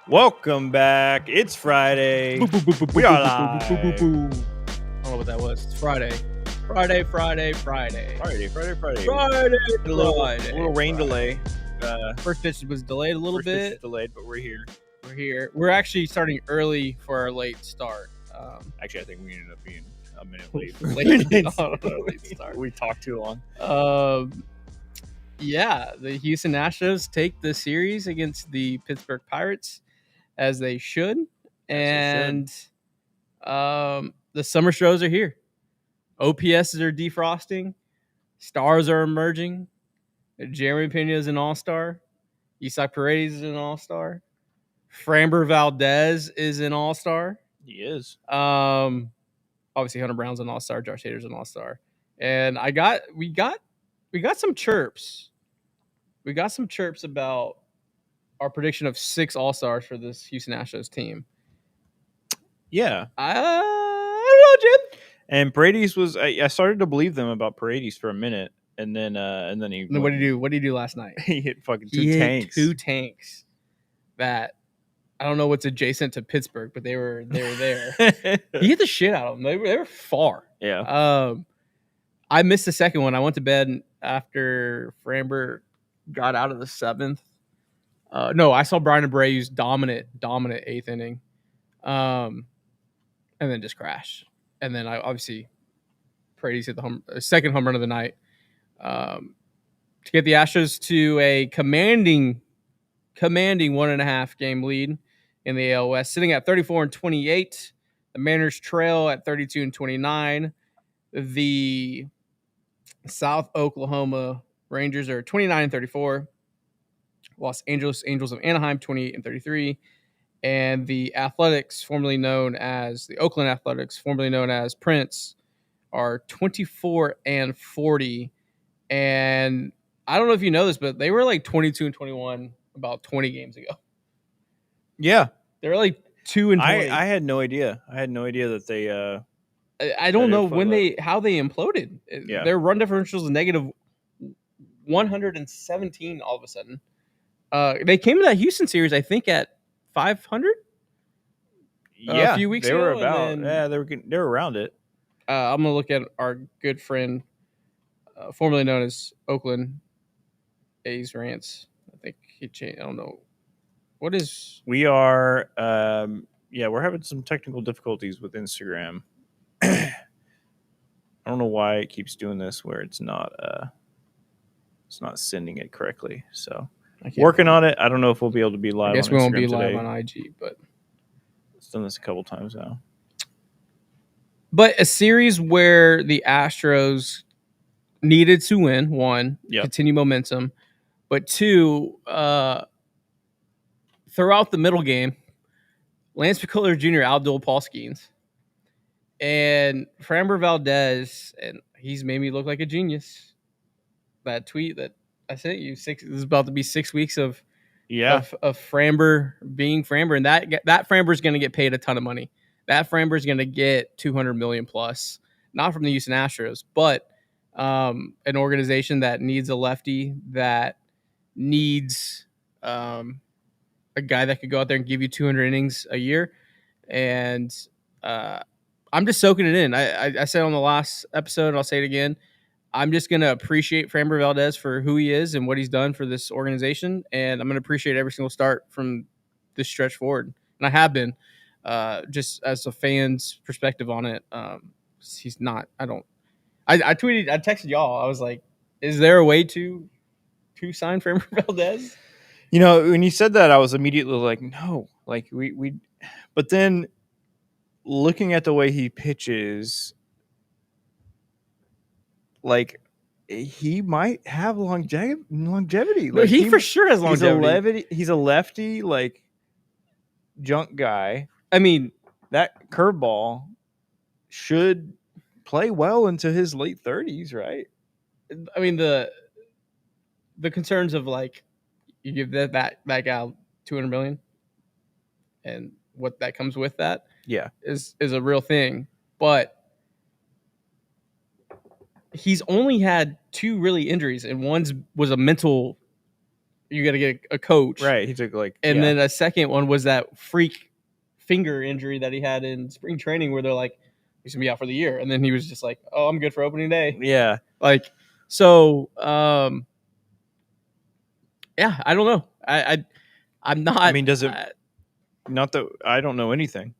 Welcome back. It's Friday. We are live. I don't know what that was. It's Friday. Friday. Friday. A little rain delay. First pitch was delayed a little First pitch is bit. delayed, but we're here. We're here. We're actually starting early for our late start. Actually, I think we ended up being a minute late. late start. We talked too long. Yeah, the Houston Astros take the series against the Pittsburgh Pirates as they should. And the summer shows are here. OPSs are defrosting. Stars are emerging. Jeremy Pena is an all-star. Isaac Paredes is an all-star. Framber Valdez is an all-star. He is. Obviously Hunter Brown's an all-star. Josh Hader's an all-star. And we got some chirps. We got some chirps about our prediction of 6 all-stars for this Houston Astros team. Yeah. I don't know, Jim. And Paredes was. I started to believe them about Paredes for a minute, and then he. And what did he do? What did he do last night? He hit fucking two tanks. That I don't know what's adjacent to Pittsburgh, but they were there. He hit the shit out of them. They were far. Yeah. I missed the second one. I went to bed after Framber got out of the 7th. No, I saw Brian Abreu's dominant 8th inning, and then just crashed. And then I obviously Paredes hit the second home run of the night to get the Astros to a commanding 1.5 game lead in the AL West, sitting at 34-28. The Mariners trail at 32-29. The South Oklahoma Rangers are 29-34. Los Angeles Angels of Anaheim 28-33. And the Athletics, formerly known as the Oakland Athletics, formerly known as Prince, are 24-40. And I don't know if you know this, but they were like 22-21 about 20 games ago. Yeah, they were like 2-20. I had no idea. I had no idea that they. I don't know how they imploded. Yeah. Their run differential is negative 117 all of a sudden. They came to that Houston series, I think, at 500. Yeah, a few weeks they ago. Were about. They were around it. I'm gonna look at our good friend, formerly known as Oakland A's Rants. I think he changed. I don't know. What is? We are. We're having some technical difficulties with Instagram. I don't know why it keeps doing this where it's not sending it correctly. So working on it. I don't know if we'll be able to be live. I guess on we won't Instagram be today. live on IG, but it's done this a couple times now. But a series where the Astros needed to win, 1, continue momentum, but 2, throughout the middle game, Lance McCullers Jr. outdueled Paul Skeens. And Framber Valdez, and he's made me look like a genius. That tweet that I sent you, this is about to be 6 weeks of Framber being Framber, and that Framber is going to get paid a ton of money. That Framber is going to get $200 million plus, not from the Houston Astros, but an organization that needs a lefty, that needs a guy that could go out there and give you 200 innings a year. And I'm just soaking it in. I said on the last episode, I'll say it again, I'm just going to appreciate Framber Valdez for who he is and what he's done for this organization. And I'm going to appreciate every single start from this stretch forward. And I have been, just as a fan's perspective on it. He's not, I texted y'all. I was like, is there a way to sign Framber Valdez? You know, when you said that, I was immediately like, no, like we, but then looking at the way he pitches, like he might have longevity. Like he for sure has longevity. He's a lefty, like junk guy. I mean, that curveball should play well into his late 30s, right? I mean, the concerns of like you give that guy $200 million, and what that comes with that, is a real thing. But he's only had 2 really injuries, and one was a mental you got to get a coach. Right. He took like, And then a second one was that freak finger injury that he had in spring training where they're like, he's going to be out for the year. And then he was just like, oh, I'm good for opening day. Yeah. Like, so, yeah, I don't know. I'm not. I mean, does it, not that I don't know anything,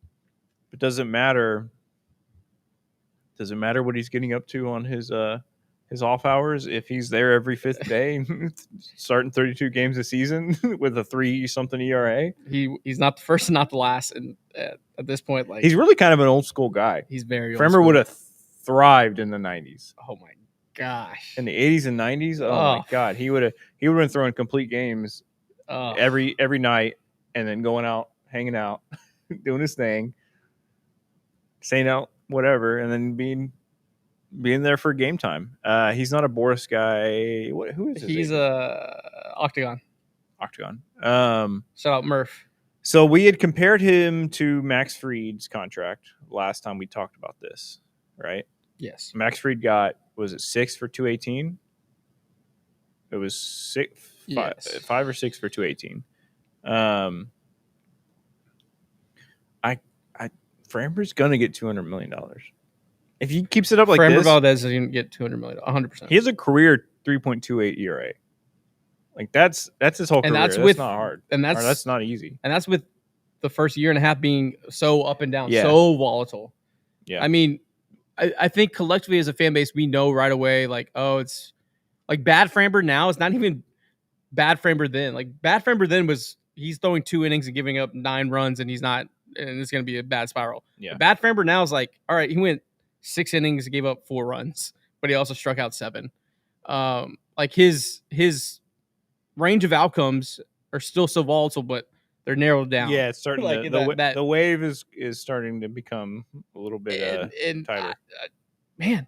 but does it matter? Does it matter what he's getting up to on his off hours if he's there every fifth day, starting 32 games a season with a 3-something ERA? He's not the first and not the last, and at this point, like he's really kind of an old school guy. He's very old. Framber would have thrived in the 90s. Oh my gosh! In the 80s and 90s, oh my god, he would have been throwing complete games every night, and then going out, hanging out, doing his thing, saying out whatever, and then being there for game time. He's not a Boris guy. Who is he? He's a Octagon. Shout out Murph. So we had compared him to Max Fried's contract last time we talked about this, right? Yes. Max Fried was it 6 for 218? It was 5 or 6 for 218. Framber's gonna get $200 million. If he keeps it up like Framber this, Valdez is going to get $200 million, 100%. He has a career 3.28 ERA. Like that's his whole career. That's not hard, and that's not easy. And that's with the first year and a half being so up and down, so volatile. Yeah, I mean, I think collectively as a fan base, we know right away, like, oh, it's like bad Framber now. It's not even bad Framber then. Like bad Framber then was he's throwing 2 innings and giving up 9 runs, and he's not, and it's going to be a bad spiral. Yeah, but bad Framber now is like, all right, he went 6 innings, gave up 4 runs, but he also struck out 7. Like his range of outcomes are still so volatile, but they're narrowed down. Yeah, it's starting like to, the wave is starting to become a little bit tighter. Man,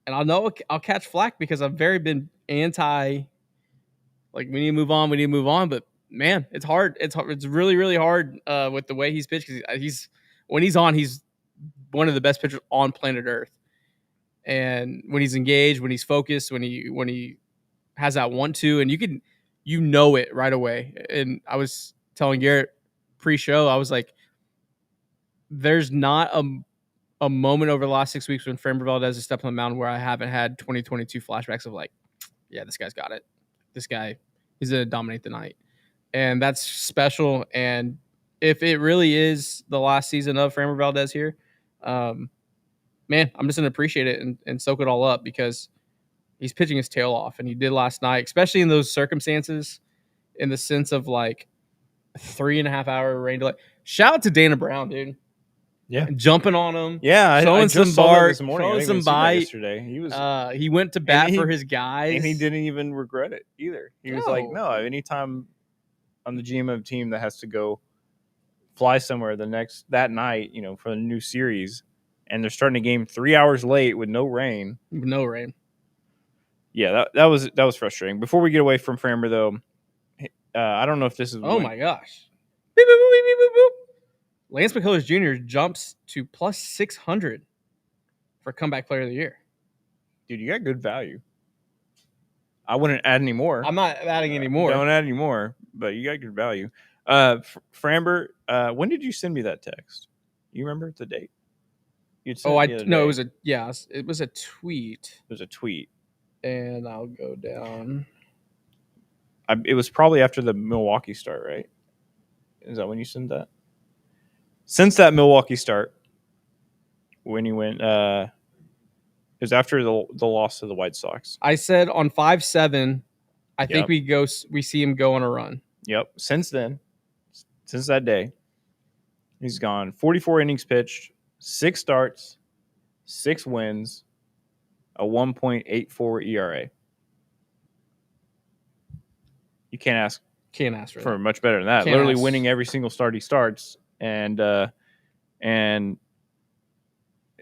and I'll catch flack because I've been anti. Like we need to move on, but man, it's hard. It's really, really hard with the way he's pitched because when he's on, he's one of the best pitchers on planet Earth. And when he's engaged, when he's focused, when he has that 1-2, and you know it right away. And I was telling Garrett pre-show, I was like, there's not a moment over the last 6 weeks when Framber Valdez has stepped on the mound where I haven't had 2022 flashbacks of like, yeah, this guy's got it. This guy is going to dominate the night. And that's special. And if it really is the last season of Framber Valdez here, man, I'm just going to appreciate it and soak it all up because he's pitching his tail off. And he did last night, especially in those circumstances, in the sense of like 3.5 hour rain delay. Shout out to Dana Brown, dude. Yeah, jumping on him. Yeah, showing some bark, this morning. Showing some bite. Yesterday, he went to bat for his guys, and he didn't even regret it either. He was like, "No, anytime I'm the GM of a team that has to go fly somewhere that night, for the new series, and they're starting a game 3 hours late with no rain. Yeah, that was frustrating. Before we get away from Framber, though, I don't know if this is. Oh my gosh! Beep, boop, beep, beep, boop, boop. Lance McCullers Jr. jumps to plus 600 for comeback player of the year. Dude, you got good value. I wouldn't add any more. I'm not adding any more. Don't add any more, but you got good value. Framber, when did you send me that text? You remember the date? It was a tweet. It was a tweet. And I'll go down. It was probably after the Milwaukee start, right? Is that when you sent that? Since that Milwaukee start, when you went, it was after the loss to the White Sox. I said on 5-7, I think we see him go on a run. Yep. Since then, since that day, he's gone 44 innings pitched, 6 starts, 6 wins, a 1.84 ERA. You can't ask for much better than that. Literally winning every single start he starts. And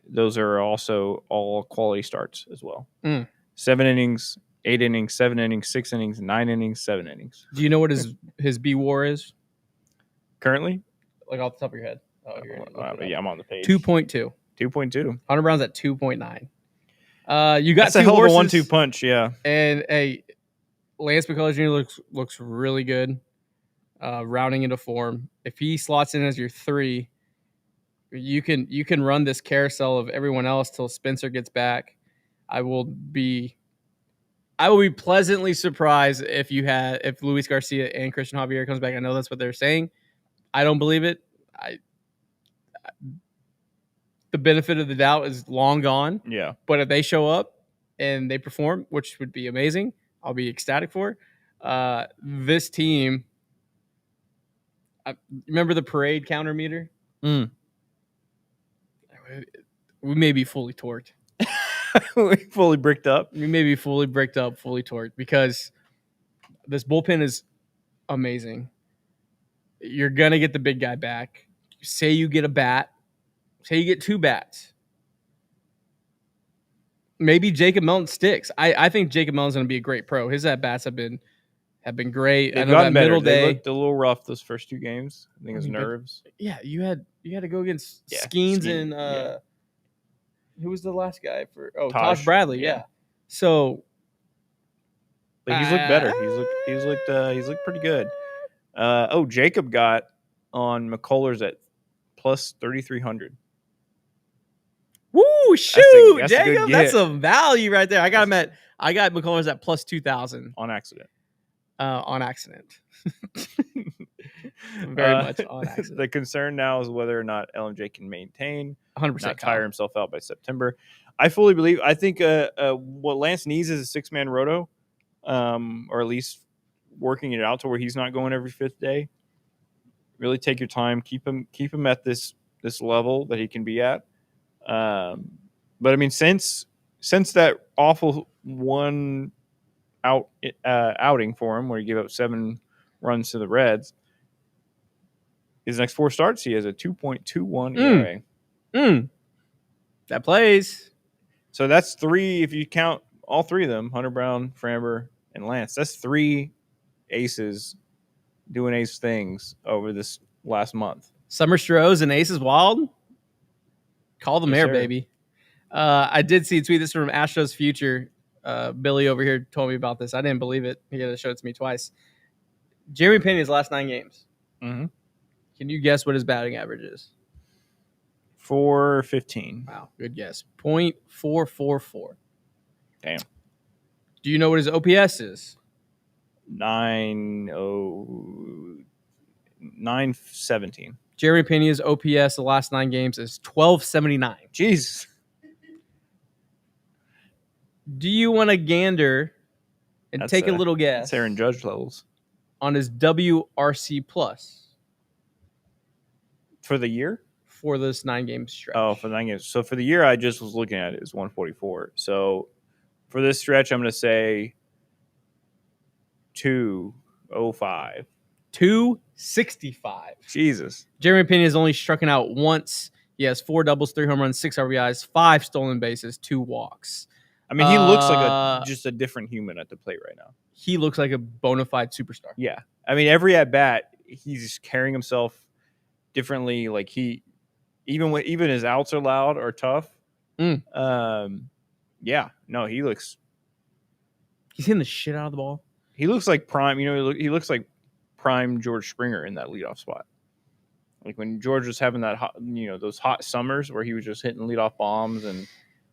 those are also all quality starts as well. 7 innings, 8 innings, 7 innings, 6 innings, 9 innings, 7 innings. Do you know what his B WAR is currently? Like off the top of your head? Yeah, I'm on the page. 2.2. 2.2. Hunter Brown's at 2.9. You got That's a hell of a 1-2 punch, yeah. And Lance McCullers Jr. looks really good, rounding into form. If he slots in as your 3, you can run this carousel of everyone else till Spencer gets back. I will be pleasantly surprised if Luis Garcia and Christian Javier comes back. I know that's what they're saying. I don't believe it. The benefit of the doubt is long gone. Yeah. But if they show up and they perform, which would be amazing, I'll be ecstatic for. This team, remember the parade counter meter? We may be fully torqued. Fully bricked up. We may be fully bricked up, fully torqued, because this bullpen is amazing. You're going to get the big guy back. Say you get a bat. Say you get 2 bats. Maybe Jacob Melton sticks. I think Jacob Melton's going to be a great pro. His at-bats have been great. They've gotten better. They looked a little rough those first 2 games. I think it was nerves. Yeah, you had to go against Skeens and who was the last guy for? Oh, Tosh Bradley. Yeah. So, but he's looked better. He's looked pretty good. Jacob got on McCullers at plus 3,300. Woo! Shoot, Jacob, that's some value right there. I got McCullers at plus 2,000 on accident. On accident. Very much on accident. The concern now is whether or not LMJ can maintain, 100%, not tire himself out by September. I fully believe. I think what Lance needs is a 6-man roto, or at least working it out to where he's not going every 5th day. Really take your time. Keep him at this level that he can be at. But I mean, since that awful one outing for him where he gave up 7 runs to the Reds, his next 4 starts he has a 2.21 ERA. That plays. So that's 3 if you count all 3 of them: Hunter Brown, Framber, and Lance. That's 3 aces doing ace things over this last month. Summer Strohs and aces wild. Call the mayor, baby. I did see a tweet. This from Astros Future. Billy over here told me about this. I didn't believe it. He had to show it to me twice. Jeremy Pena's last 9 games. Mm-hmm. Can you guess what his batting average is? 415. Wow, good guess. .444. Damn. Do you know what his OPS is? 917. Jeremy Pena's OPS the last 9 games is 1279. Jeez. Do you want to gander and take a little guess? That's Aaron Judge levels. On his WRC plus. For the year? For this 9-game stretch. Oh, for the 9 games. So for the year, I just was looking at it is 144. So for this stretch, I'm going to say 205. 265. Jesus. Jeremy Pena has only struck out once. He has 4 doubles, 3 home runs, 6 RBIs, 5 stolen bases, 2 walks. I mean, he looks like just a different human at the plate right now. He looks like a bona fide superstar. Yeah. I mean, every at bat, he's carrying himself differently. Like even his outs are loud or tough. Yeah. No, he's hitting the shit out of the ball. He looks like prime. He looks like prime George Springer in that leadoff spot. Like when George was having that hot, those hot summers where he was just hitting leadoff bombs and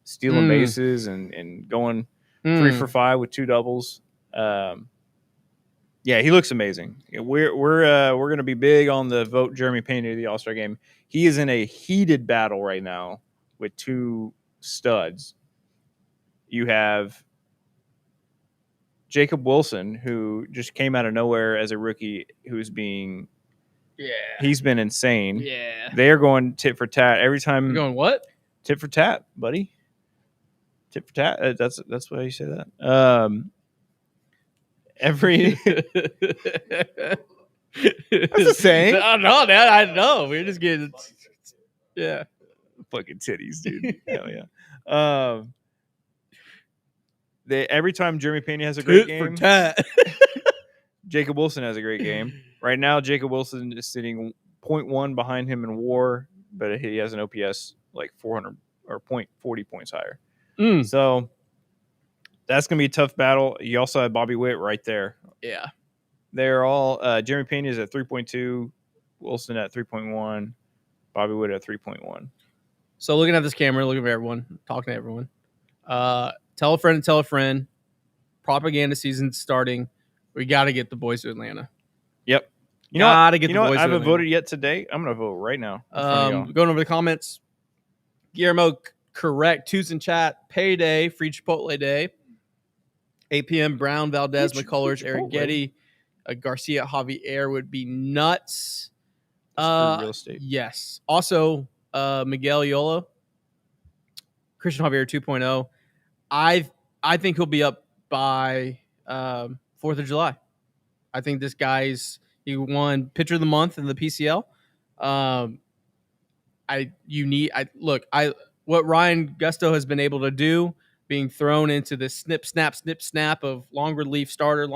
stealing bases and going 3 for 5 with 2 doubles. Yeah, he looks amazing. We're gonna be big on the vote Jeremy Pena to the All Star game. He is in a heated battle right now with 2 studs. You have Jacob Wilson, who just came out of nowhere as a rookie, he's been insane. Yeah. They are going tit for tat every time. You're going what? Tit for tat, buddy. Tit for tat. That's why you say that. That's a saying. No, Dad, I know. We're just getting fucking titties, dude. Hell yeah. Every time Jeremy Pena has a great game, Jacob Wilson has a great game. Right now, Jacob Wilson is sitting 0.1 behind him in WAR, but he has an OPS like 400 or 0.40 points higher. So That's going to be a tough battle. You also have Bobby Witt right there. Yeah. They're all Jeremy Pena is at 3.2, Wilson at 3.1, Bobby Witt at 3.1. So looking at this camera, looking at everyone, talking to everyone. Tell a friend and tell a friend. Propaganda season starting. We got to get the boys to Atlanta. Yep. Gotta get the boys. I haven't voted yet today. I'm going to vote right now. Going over the comments. Guillermo, correct. Twos in chat. Payday. Free Chipotle day. 8 p.m. Brown, Valdez, McCullers, Eric Getty, Garcia, Javier would be nuts. Real estate. Yes. Also, Miguel Yola, Christian Javier 2.0. I think he'll be up by 4th of July. I think this he won pitcher of the month in the PCL. What Ryan Gusto has been able to do, being thrown into this snip, snap of long relief starter.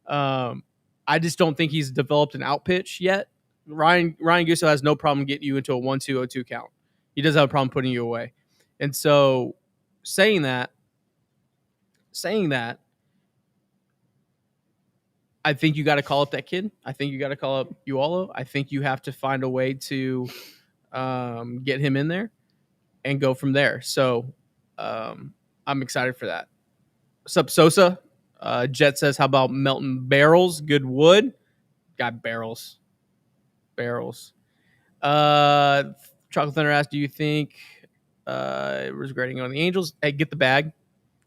I just don't think he's developed an out pitch yet. Ryan Gusto has no problem getting you into a 1-2-0-2 count. He doesn't have a problem putting you away. And so saying that, I think you got to call up that kid. I think you got to call up Ualo. I think you have to find a way to get him in there and go from there. So I'm excited for that. What's up, Sosa? Jet says, how about Melton Barrels? Good wood. Got barrels. Chocolate Thunder asked, do you think was grading on the Angels? Hey, get the bag.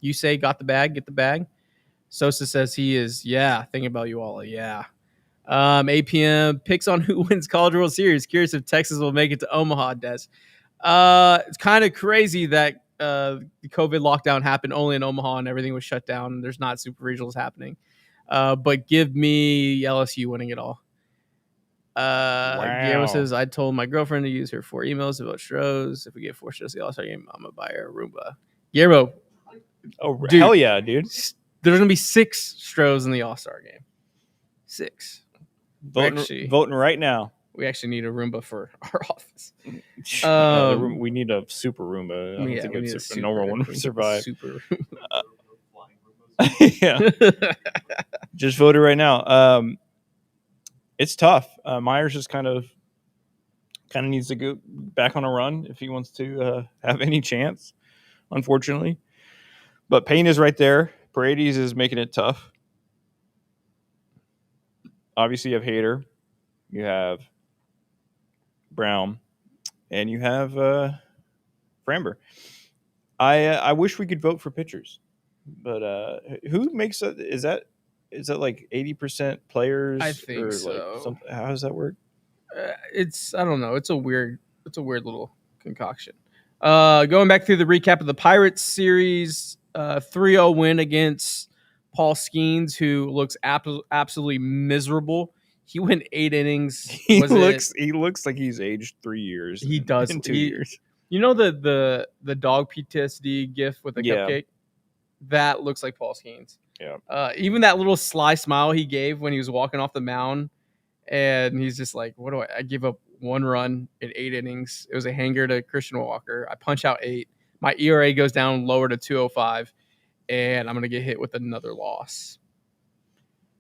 You say got the bag, get the bag. Sosa says he is, thinking about you all. Yeah. 8 p.m. Picks on who wins College World Series. Curious if Texas will make it to Omaha, Des. It's kind of crazy that the COVID lockdown happened only in Omaha and everything was shut down. And there's not super regionals happening. But give me LSU winning it all. Guillermo says, I told my girlfriend to use her 4 emails about Stros. If we get 4 Stros the All-Star game, I'm going to buy her a Roomba. Guillermo. Oh, dude, hell yeah, dude. There's going to be 6 Stros in the All-Star game. 6. Voting right now. We actually need a Roomba for our office. We need a super Roomba. I don't think it's a normal one to survive. Super. Yeah. Just voted right now. It's tough. Myers just kind of needs to go back on a run if he wants to have any chance, unfortunately. But Payne is right there. Paredes is making it tough. Obviously, you have Hader, you have Brown, and you have Framber. I wish we could vote for pitchers, but who makes it? Is that like 80% players? I think so. How does that work? I don't know. It's a weird little concoction. Going back through the recap of the Pirates series, 3-0 win against Paul Skeens, who looks absolutely miserable. He went 8 innings. He looks like he's aged 3 years. He does in 2 years. You know the dog PTSD gif with the cupcake? That looks like Paul Skeens. Yeah. Even that little sly smile he gave when he was walking off the mound, and he's just like, "What do I give up 1 run in 8 innings? It was a hanger to Christian Walker. I punch out 8. My ERA goes down lower to 2.05, and I'm gonna get hit with another loss."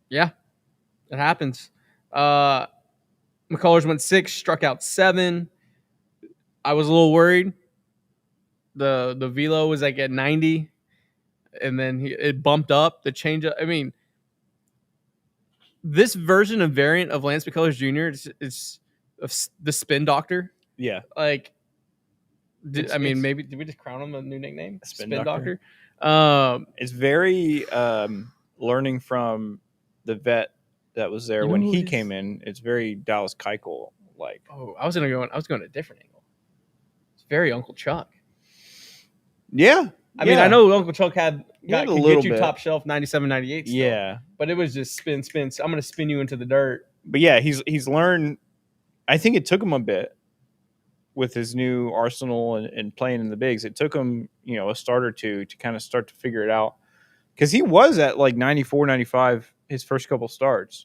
Yeah, it happens. McCullers went 6, struck out 7. I was a little worried. The velo was like at 90, and then it bumped up. The changeup. I mean, this version of variant of Lance McCullers Jr. is the spin doctor. Yeah. Like, maybe did we just crown him a new nickname? Spin doctor. It's very learning from the vet that was there when he came in. It's very Dallas Keuchel like. Oh, I was going a different angle. It's very Uncle Chuck. Yeah. I mean, I know Uncle Chuck could get you bit. top shelf 97, 98 still, yeah. But it was just spin. I'm going to spin you into the dirt. But yeah, he's learned. I think it took him a bit with his new arsenal and playing in the bigs. It took him, a start or two to kind of start to figure it out. Because he was at like 94, 95 his first couple starts.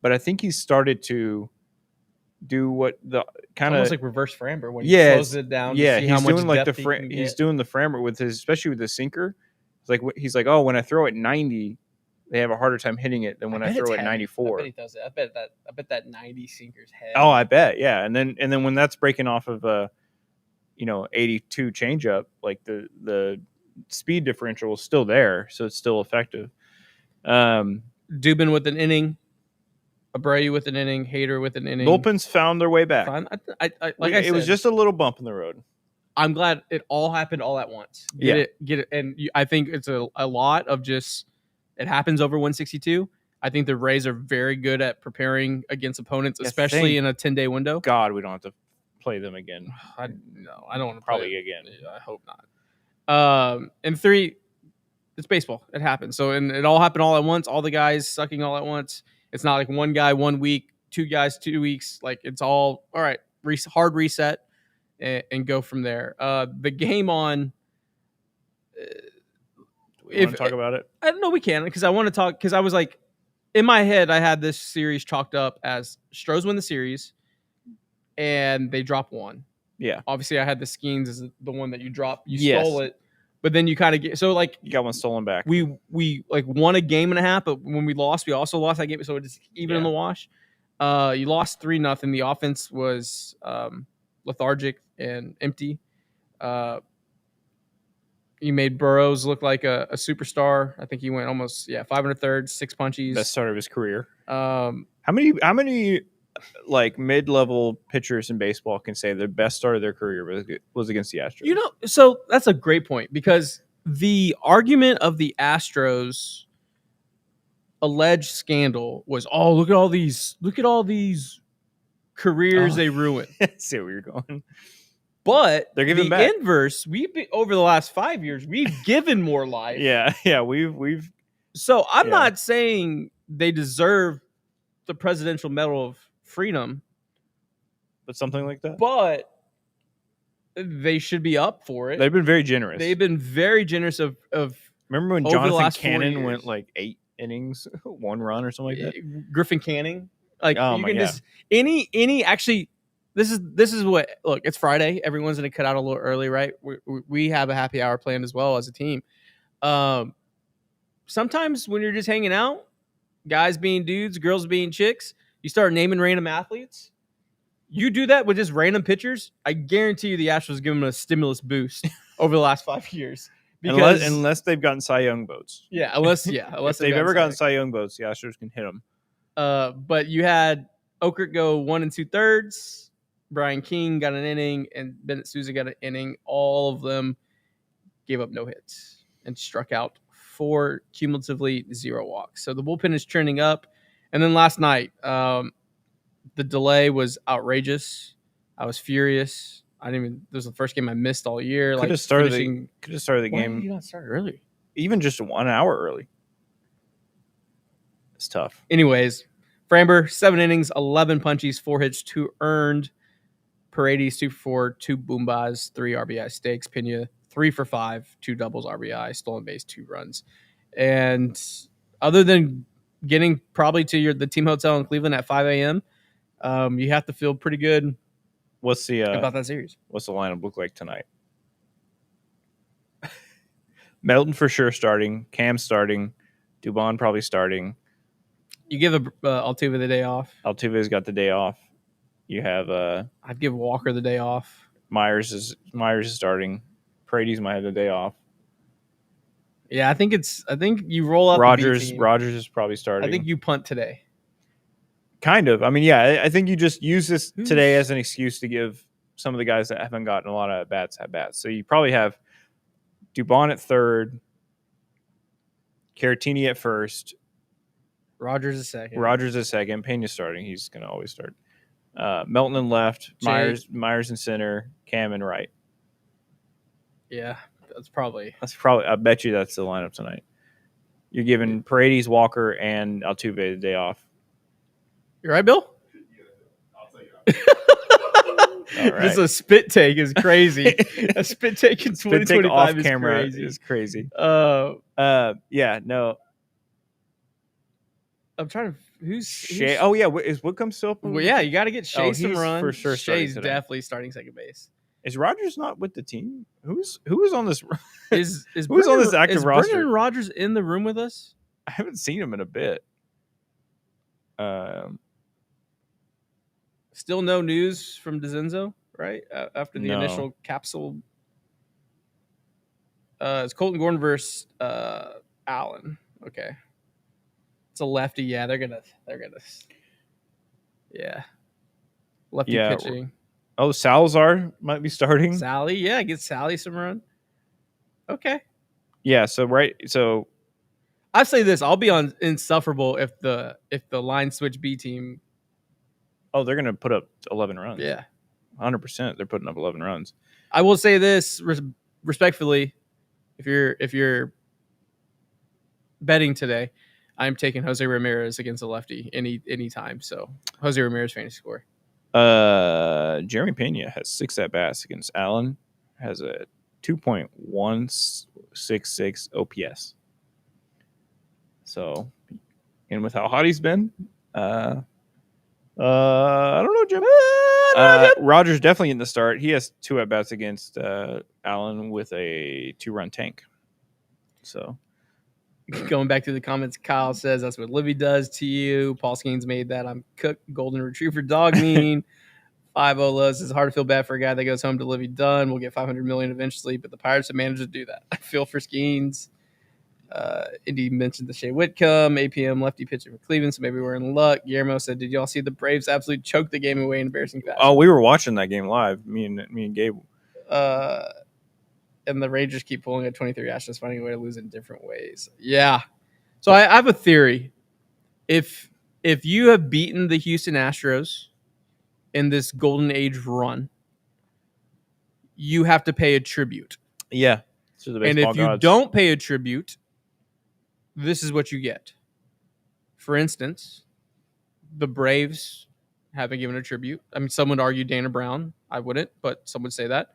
But I think he started to do what the kind of almost like reverse Framber when he slows it down. Yeah, to see how much doing like depth he's doing the Framber with especially with the sinker. He's like, oh, when I throw at 90, they have a harder time hitting it than when I throw at 94. I bet he does it. I bet that 90 sinker's heavy. Oh, I bet, yeah. And then when that's breaking off of 82 changeup, like the speed differential is still there, so it's still effective. Dubin with an inning, Abreu with an inning, Hader with an inning. Bullpens found their way back. It was just a little bump in the road. I'm glad it all happened all at once. Get it, and I think it's a lot of just it happens over 162. I think the Rays are very good at preparing against opponents, especially in a 10-day window. God, we don't have to play them again. I don't want to probably again. I hope not. And 3, it's baseball. It happens. So and it all happened all at once. All the guys sucking all at once. It's not like one guy 1 week, 2 guys 2 weeks. Like it's all right. Hard reset. And go from there. The game on. We want to talk about it? I don't know. We can because I want to talk because I was like, in my head, I had this series chalked up as Stros win the series, and they drop 1. Yeah. Obviously, I had the Skeens as the one that you dropped. You stole it, but then you kind of get you got one stolen back. We like won a game and a half, but when we lost, we also lost that game. So it's even in the wash. You lost 3-0. The offense was lethargic and empty. He made Burrows look like a superstar. I think he went almost 500 6 punchies. Best start of his career. How many like mid-level pitchers in baseball can say the best start of their career was against the Astros? So that's a great point because the argument of the Astros alleged scandal was, look at all these careers they ruined. See where you're going. But they're giving the back. Inverse, over the last 5 years, we've given more life. Yeah, we've. So I'm not saying they deserve the Presidential Medal of Freedom, but something like that. But they should be up for it. They've been very generous. They've been very generous of. Remember when Jonathan Cannon went like 8 innings, 1 run or something like that? Griffin Canning, like oh you can just any actually. This is what look. It's Friday. Everyone's gonna cut out a little early, right? We have a happy hour planned as well as a team. Sometimes when you're just hanging out, guys being dudes, girls being chicks, you start naming random athletes. You do that with just random pitchers. I guarantee you, the Astros give them a stimulus boost over the last 5 years. Because unless they've gotten Cy Young votes. Yeah, unless if they've ever gotten Cy Young votes, the Astros can hit them. But you had Okert go 1 2/3. Brian King got an inning, and Bennett Sousa got an inning. All of them gave up no hits and struck out 4 cumulatively, 0 walks. So the bullpen is trending up. And then last night, the delay was outrageous. I was furious. This was the first game I missed all year. Could have started the game. Why did you not start early? Even just 1 hour early. It's tough. Anyways, Framber, 7 innings, 11 punchies, 4 hits, 2 earned. Paredes, 2 for 4, 2 boombas, 3 RBI stakes. Pena, 3 for 5, 2 doubles RBI, stolen base, 2 runs. And other than getting probably to the team hotel in Cleveland at 5 a.m., you have to feel pretty good about that series. What's the lineup look like tonight? Melton for sure starting. Cam starting. Dubon probably starting. You give Altuve the day off. Altuve's got the day off. You have I'd give Walker the day off. Myers is starting. Paredes might have the day off. Yeah, I think you roll out Rogers is probably starting. I think you punt today. Kind of. I mean, yeah, I think you just use this today as an excuse to give some of the guys that haven't gotten a lot of at bats. So you probably have Dubon at third, Caratini at first, Rogers at second. Pena starting. He's going to always start. Melton in left, Myers in center, Cam in right. Yeah, that's probably. I bet you that's the lineup tonight. You're giving Paredes, Walker, and Altuve the day off. You right, Bill? I'll tell you. All right. Just a spit take is crazy. A spit take in 2025 off is camera crazy. is crazy. Yeah, no. I'm trying to. Who's Shea? Oh yeah, is Whitcomb still up? Well, yeah, you got to get Shea some he's run. for sure. Shea's definitely starting second base. Is Rogers not with the team? Who is on this? Is who's on this active roster? Brendan Rodgers in the room with us? I haven't seen him in a bit. Still no news from DeZenzo, right? After the initial capsule. It's Colton Gordon versus Allen. Okay. It's a lefty. Yeah, they're gonna. Yeah. Lefty pitching. Oh, Salazar might be starting. Sally, yeah, get Sally some run. Okay. Yeah. So I say this: I'll be on insufferable if the line switch B team. Oh, they're gonna put up 11 runs. Yeah, 100%. They're putting up 11 runs. I will say this respectfully: if you're betting today, I'm taking Jose Ramirez against a lefty any time. So Jose Ramirez fantasy score. Jeremy Pena has 6 at bats against Allen. Has a 2.166 OPS. So, and with how hot he's been, I don't know, Jim. Rogers definitely in the start. He has 2 at bats against Allen with a 2-run tank. So, going back to the comments, Kyle says that's what Livy does to you. Paul Skeens made that. I'm cooked. Golden Retriever dog mean. 5-0 Lows. It's hard to feel bad for a guy that goes home to Livy Dunn. We'll get $500 million eventually, but the Pirates have managed to do that. I feel for Skeens. Indy mentioned the Shea Whitcomb, APM lefty pitcher for Cleveland, so maybe we're in luck. Guillermo said, "Did y'all see the Braves absolutely choke the game away in embarrassing fashion?" Oh, we were watching that game live. Me and Gabe. And the Rangers keep pulling at 23 Astros, finding a way to lose in different ways. Yeah. So I have a theory. If you have beaten the Houston Astros in this golden age run, you have to pay a tribute. Yeah. And if you don't pay a tribute, this is what you get. For instance, the Braves haven't given a tribute. I mean, some would argue Dana Brown. I wouldn't, but some would say that.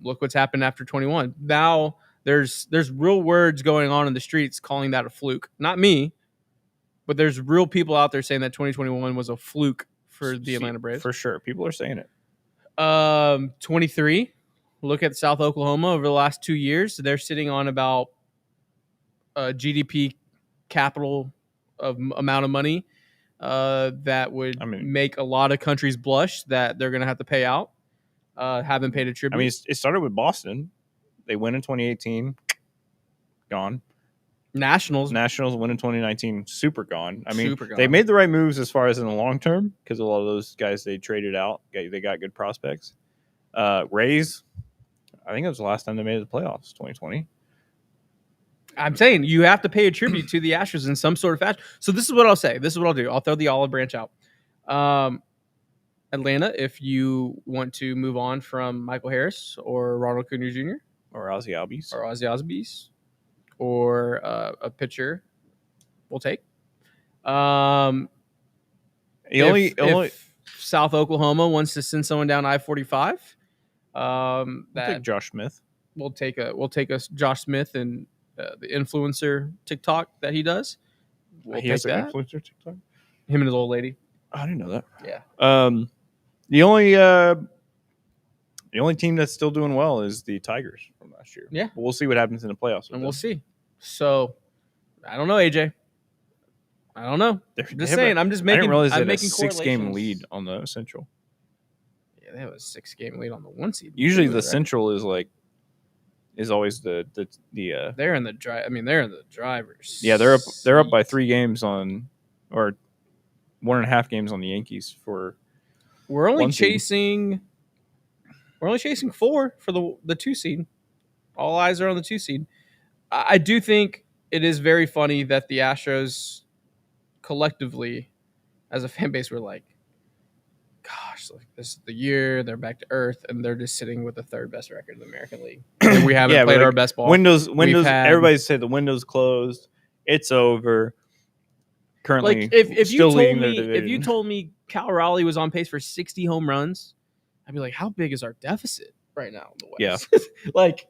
Look what's happened after 21. Now there's real words going on in the streets calling that a fluke. Not me, but there's real people out there saying that 2021 was a fluke for the Atlanta Braves. For sure. People are saying it. 23. Look at South Oklahoma over the last 2 years. They're sitting on about GDP capital of amount of money that would make a lot of countries blush that they're going to have to pay out. Haven't paid a tribute. I mean, it started with Boston. They win in 2018. Gone. Nationals win in 2019. Super gone. I mean, they made the right moves as far as in the long term because a lot of those guys they traded out. They got good prospects. Rays, I think it was the last time they made the playoffs, 2020. I'm saying you have to pay a tribute to the Astros in some sort of fashion. So this is what I'll say. This is what I'll do. I'll throw the olive branch out. Atlanta, if you want to move on from Michael Harris or Ronald Acuna Jr. or Ozzie Albies or a pitcher, we'll take. If South Oklahoma wants to send someone down I-45, we'll take Josh Smith. We'll take a Josh Smith and the influencer TikTok that he does. He has an influencer TikTok? Him and his old lady. I didn't know that. Yeah. The only team that's still doing well is the Tigers from last year. Yeah. But we'll see what happens in the playoffs. And we'll see. So, I don't know, AJ. I don't know. I'm just saying. I'm just making. I didn't realize I'm they had making a 6-game lead on the Central. Yeah, they have a 6-game lead on the 1 seed. Usually, the Central is always the. They're in the drive. I mean, they're in the driver's. Yeah, they're up by 3 games on, or 1.5 games on the Yankees for. We're only chasing 4 for the 2 seed. All eyes are on the 2 seed. I do think it is very funny that the Astros collectively, as a fan base, were like, gosh, this is the year, they're back to earth, and they're just sitting with the 3rd best record in the American League. And we haven't played our best ball. Windows, everybody said the window's closed. It's over. Currently, like if you told me Cal Raleigh was on pace for 60 home runs, I'd be like, how big is our deficit right now in the West? Yeah. Like,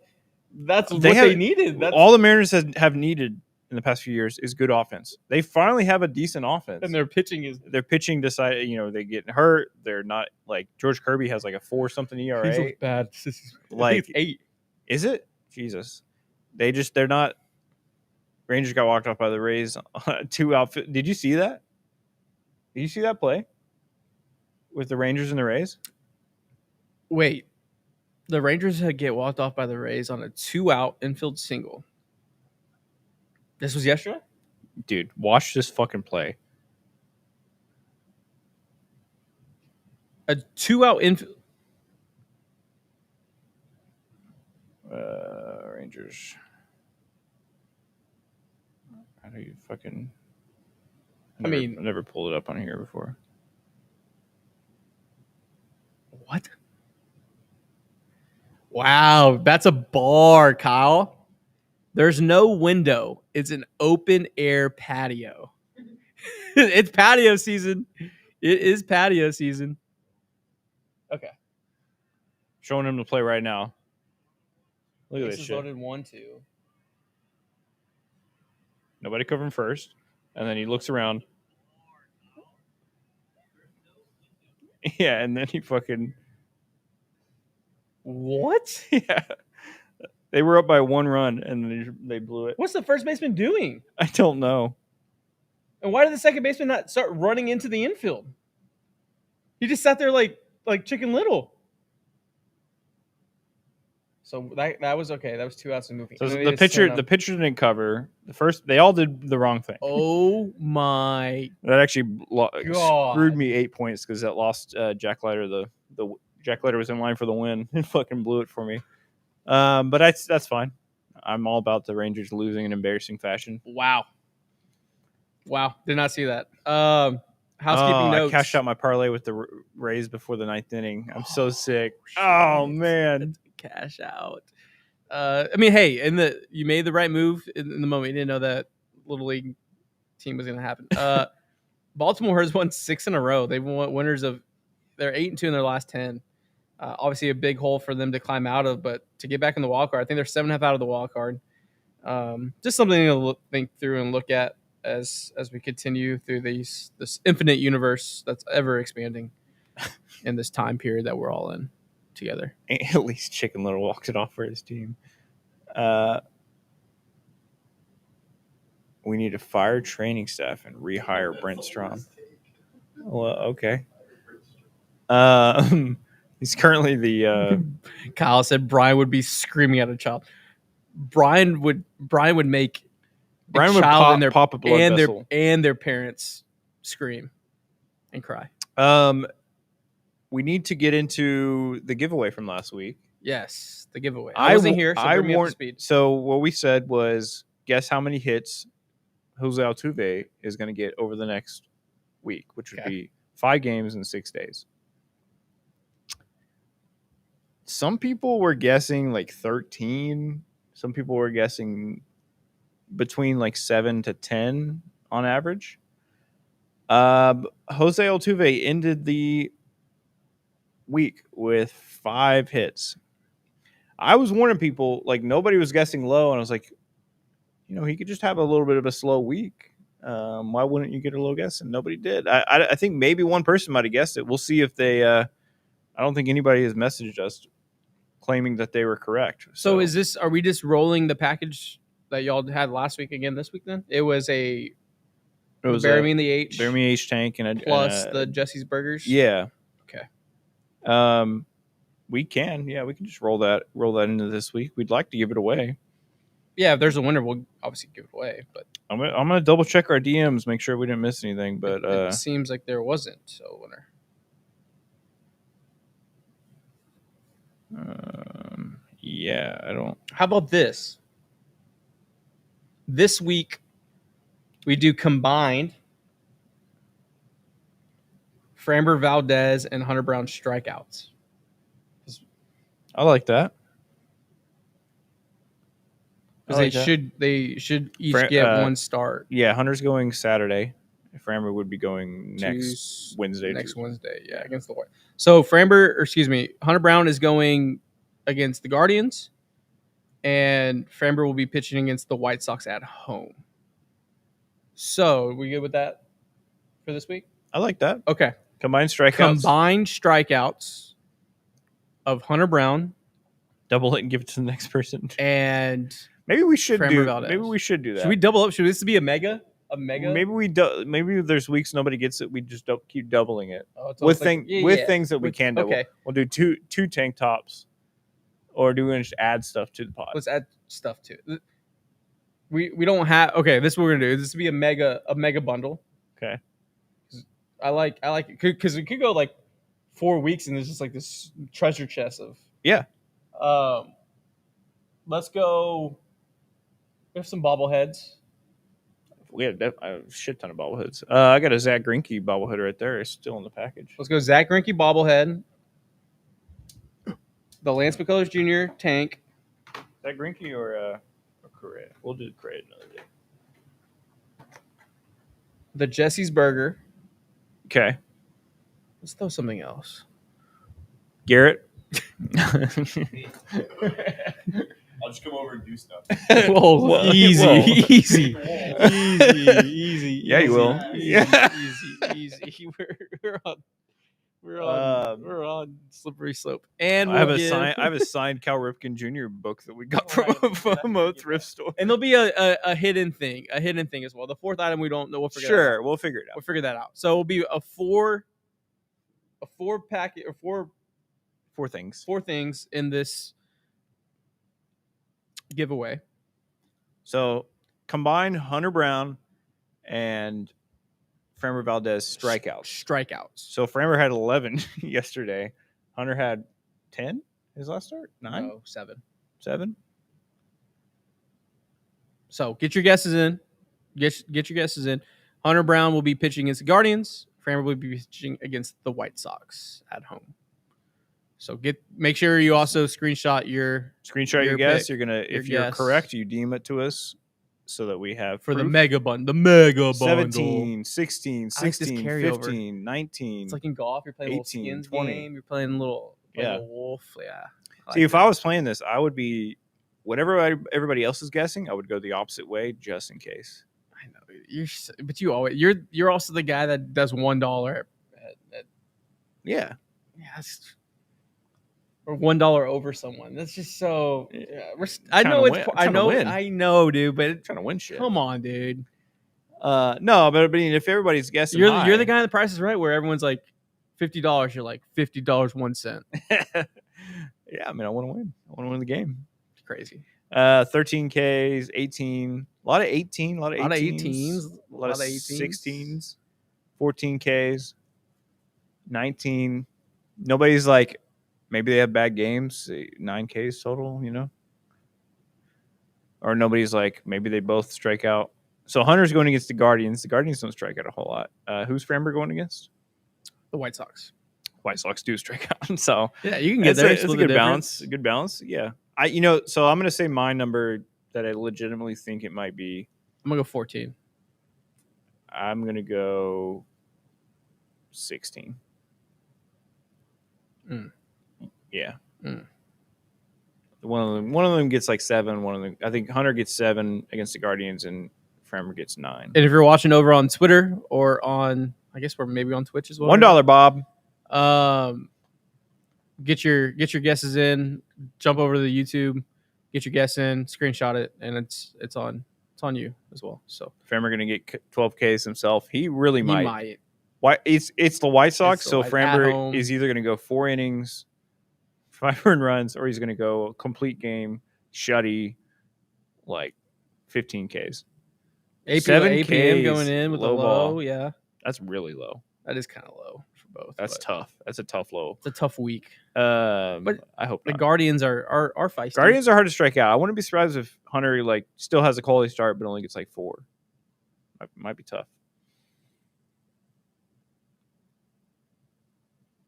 that's what they needed. All the Mariners have needed in the past few years is good offense. They finally have a decent offense. And their pitching decided, they get hurt. They're not like George Kirby has like a 4-something ERA. He's looked bad. Like it's 8. Is it? Jesus. They're not. Rangers got walked off by the Rays. 2 outfit. Did you see that? Did you see that play with the Rangers and the Rays? Wait, the Rangers get walked off by the Rays on a 2-out infield single. This was yesterday? Dude, watch this fucking play. A 2-out infield. Rangers. How do you fucking? I never pulled it up on here before. What? Wow, that's a bar, Kyle. There's no window. It's an open air patio. It's patio season. It is patio season. Okay. Showing him to play right now. Look at this shit. Loaded 1-2. Nobody covering first. And then he looks around. Yeah, and then he fucking... What? Yeah. They were up by 1 run, and they blew it. What's the first baseman doing? I don't know. And why did the second baseman not start running into the infield? He just sat there like Chicken Little. So that was okay. That was 2 outs and moving. So the pitcher didn't cover. They all did the wrong thing. Oh my! That actually screwed me 8 points because that lost Jack Leiter. The Jack Leiter was in line for the win and fucking blew it for me. But that's fine. I'm all about the Rangers losing in embarrassing fashion. Wow, did not see that. Housekeeping notes. I cashed out my parlay with the Rays before the 9th inning. I'm so sick. Oh man. Cash out. Hey, you made the right move in the moment. You didn't know that Little League team was going to happen. Baltimore has won 6 in a row. They've won winners of. They're 8-2 in their last 10. Obviously, a big hole for them to climb out of, but to get back in the wild card, I think they're 7.5 out of the wild card. Just something to think through and look at as we continue through this infinite universe that's ever expanding in this time period that we're all in together. At least Chicken Little walked it off for his team. We need to fire training staff and rehire Brent Strom. Well, okay. He's currently the. Kyle said Brian would be screaming at a child. Brian would make Brian would pop a blood vessel and their parents scream and cry. We need to get into the giveaway from last week. Yes, the giveaway. I wasn't here, so bring me up to speed. So what we said was, guess how many hits Jose Altuve is going to get over the next week, which would be 5 games in 6 days. Some people were guessing like 13. Some people were guessing between like 7 to 10 on average. Jose Altuve ended the week with 5 hits. I was warning people, like nobody was guessing low, and I was like, he could just have a little bit of a slow week. Why wouldn't you get a low guess? And nobody did. I think maybe one person might have guessed it. We'll see if they. I don't think anybody has messaged us claiming that they were correct. So are we just rolling the package that y'all had last week again this week? Then it was Bury Me in the H, Bury Me H tank, and plus the Jesse's Burgers. Yeah. Okay. We can just roll that into this week. We'd like to give it away. Yeah, if there's a winner, we'll obviously give it away. But I'm gonna double check our DMs, make sure we didn't miss anything. But it seems like there wasn't a winner. Yeah, I don't. How about this? This week, we do combined Framber Valdez and Hunter Brown strikeouts. I like that. Because they should each get 1 start. Yeah, Hunter's going Saturday. Framber would be going next Wednesday. Yeah, against the White. So Hunter Brown is going against the Guardians, and Framber will be pitching against the White Sox at home. So we good with that for this week? I like that. Okay. Combined strikeouts of Hunter Brown. Double it and give it to the next person. And maybe we should Framber do. Valdez. Maybe we should do that. Should we double up? Should this be a mega? A mega? Maybe we do. Maybe there's weeks nobody gets it. We just don't keep doubling it with things that we can double. Okay. We'll do two tank tops, or do we just add stuff to the pot? Let's add stuff to it. We don't have. Okay, this is what we're gonna do. This will be a mega bundle. Okay. I like it because it could go like 4 weeks and there's just like this treasure chest of Let's go. We have some bobbleheads. We have a shit ton of bobbleheads. I got a Zach Greinke bobblehead right there. It's still in the package. Let's go Zach Greinke bobblehead. The Lance McCullers Jr. tank. Zach Greinke or Correa? We'll do Correa another day. The Jesse's Burger. Okay. Let's throw something else. Garrett. I'll just come over and do stuff. Easy. Yeah, you will. Easy. We're on slippery slope. And I have a signed Cal Ripken Jr. book that we got from a thrift store. And there'll be a hidden thing as well. The fourth item we don't know. We'll figure it out. We'll figure it out. We'll figure that out. So it'll be a four packet or four things in this giveaway. So combine Hunter Brown and Framber Valdez strikeouts. So Framber had 11 yesterday. Hunter had 10 his last start? 9? No, 7. 7? So get your guesses in. Get your guesses in. Hunter Brown will be pitching against the Guardians. Framber will be pitching against the White Sox at home. So make sure you also screenshot your guess. Pick, you're gonna if you're correct, you DM it to us so that we have for proof. the mega bundle. The mega 17, 16, 16, like 15, 19. It's like in golf, you're playing 18, a little skins 20. game. You're playing a little wolf. Yeah. See, if I was playing this, I would be whatever everybody else is guessing. I would go the opposite way just in case. I know you're also the guy that does $1 at yeah. Or $1 over someone. That's just so. Yeah, I know, dude. But trying to win shit. Come on, dude. No, but if everybody's guessing, you're the guy in The Price is Right where everyone's like $50. You're like $50 1 cent. Yeah, I mean, I want to win. I want to win the game. It's crazy. 13 Ks, 18. A lot of 18. A lot of 18s. A lot of 16s. 14 Ks. 19. Nobody's like. Maybe they have bad games, 9 Ks total, Or nobody's like, maybe they both strike out. So Hunter's going against the Guardians. The Guardians don't strike out a whole lot. Who's Framber going against? The White Sox. White Sox do strike out. So yeah, you can get there. It's a good balance. A good balance. Yeah. So I'm going to say my number that I legitimately think it might be. I'm going to go 14. I'm going to go 16. Yeah. One of them gets like 7. One of them, I think Hunter gets 7 against the Guardians, and Framber gets 9. And if you're watching over on Twitter or on, I guess we're maybe on Twitch as well. $1, Bob. Get your guesses in. Jump over to the YouTube. Get your guess in. Screenshot it, and it's on you as well. So Framber going to get 12 Ks himself. He really might. Why? It's the White Sox, so Framber is either going to go 4 innings. 5 earned runs, or he's going to go a complete game, shutty, like 15 Ks. 7 Ks going in with low ball. Yeah. That's really low. That is kind of low for both. That's tough. That's a tough low. It's a tough week. But I hope the Guardians are feisty. Guardians are hard to strike out. I wouldn't be surprised if Hunter still has a quality start, but only gets 4. Might be tough.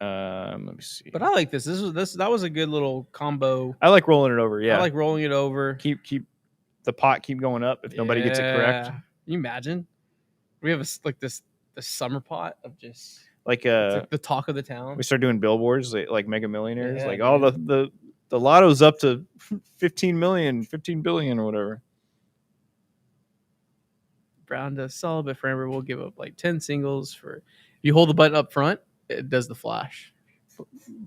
Let me see. But I like this. That was a good little combo. I like rolling it over. Yeah, I like rolling it over. Keep the pot keep going up if nobody gets it correct. Can you imagine? We have this summer pot of just like the talk of the town. We start doing billboards like Mega Millionaires, all the lotto's up to 15 billion or whatever. Brown does solid, but Framber will give up like 10 singles for. If you hold the button up front, it does the flash.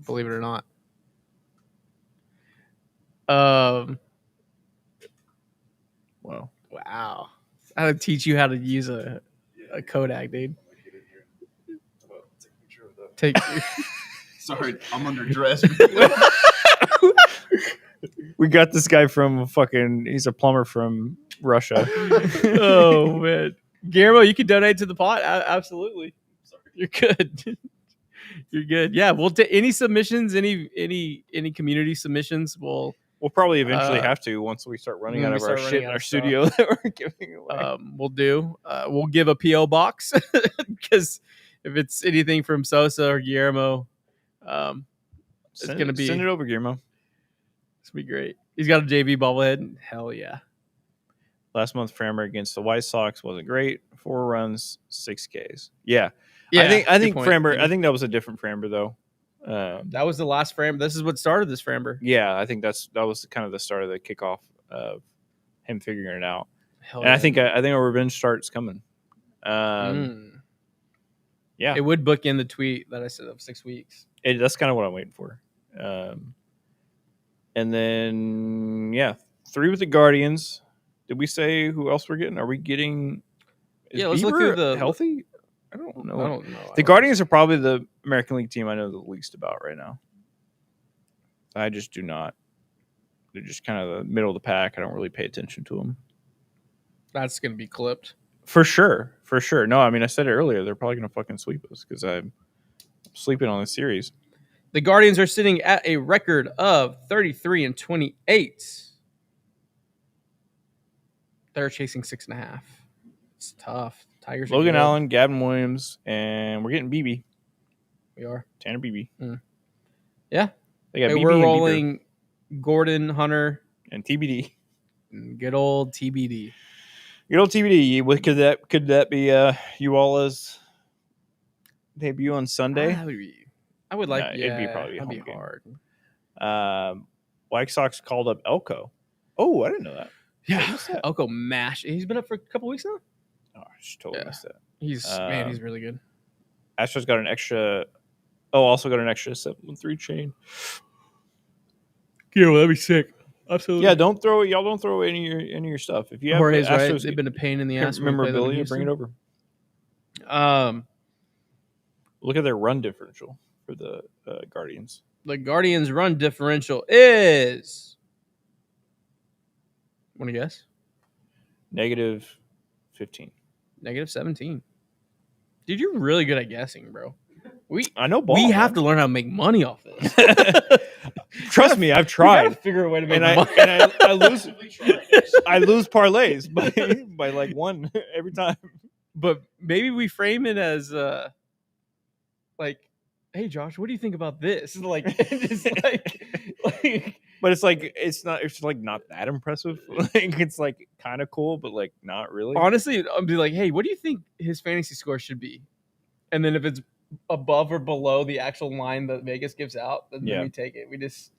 Believe it or not. Wow. I would teach you how to use a Kodak, dude. Take. Sorry, I'm underdressed. We got this guy from he's a plumber from Russia. Oh man, Guillermo, you can donate to the pot. Absolutely. Sorry. You're good. You're good. Yeah, we'll take any submissions, any community submissions. We'll probably eventually have to once we start running out of our shit in our studio that we're giving away. We'll give a PO box because if it's anything from Sosa or Guillermo, it's gonna be send it over, Guillermo. It's gonna be great. He's got a JV bobblehead. Hell yeah. Last month, Framber against the White Sox wasn't great. 4 runs, 6 Ks. Yeah. I think Framber. I think that was a different Framber though. That was the last Framber. This is what started this Framber. Yeah, I think that was kind of the start of the kickoff of him figuring it out. Hell and yeah. I think a revenge start's coming. Yeah, it would book in the tweet that I said of 6 weeks. That's kind of what I'm waiting for. And then 3 with the Guardians. Did we say who else we're getting? Are we getting? Let's look through the healthy. I don't know. I don't know. The Guardians are probably the American League team I know the least about right now. I just do not. They're just kind of the middle of the pack. I don't really pay attention to them. That's going to be clipped. For sure. No, I mean, I said it earlier. They're probably going to fucking sweep us because I'm sleeping on this series. The Guardians are sitting at a record of 33-28. They're chasing 6.5. It's tough. Tigers. Logan Allen, Gavin Williams, and we're getting BB. We are Tanner BB. Yeah, they got BB. We're rolling Gordon, Hunter, and TBD. Good old TBD. Good old TBD. Could that be Uala's debut on Sunday? I would like. It'd be probably that'd be game. hard. White Sox called up Elko. Oh, I didn't know that. Yeah, Elko mashed. He's been up for a couple weeks now. Oh, I just totally missed that. He's really good. Astros got an extra. Oh, also got an extra 7-3 chain. Yeah, well, that'd be sick. Absolutely. Yeah, don't throw any of your stuff. If you have Jorge's Astros, right. They've been a pain in the ass. Memorabilia, bring it over. Look at their run differential for the Guardians. The Guardians' run differential is. Want to guess? -15. -17. Dude, you're really good at guessing, bro. I know ball. We have to learn how to make money off this. Trust me, I've tried. To figure a way to make money. I lose. I lose parlays by like one every time. But maybe we frame it as like, hey Josh, what do you think about this? Like, it's like but it's like it's not that impressive. Like it's like kind of cool, but like not really. Honestly, I'll be like, hey, what do you think his fantasy score should be? And then if it's above or below the actual line that Vegas gives out, then we take it. We just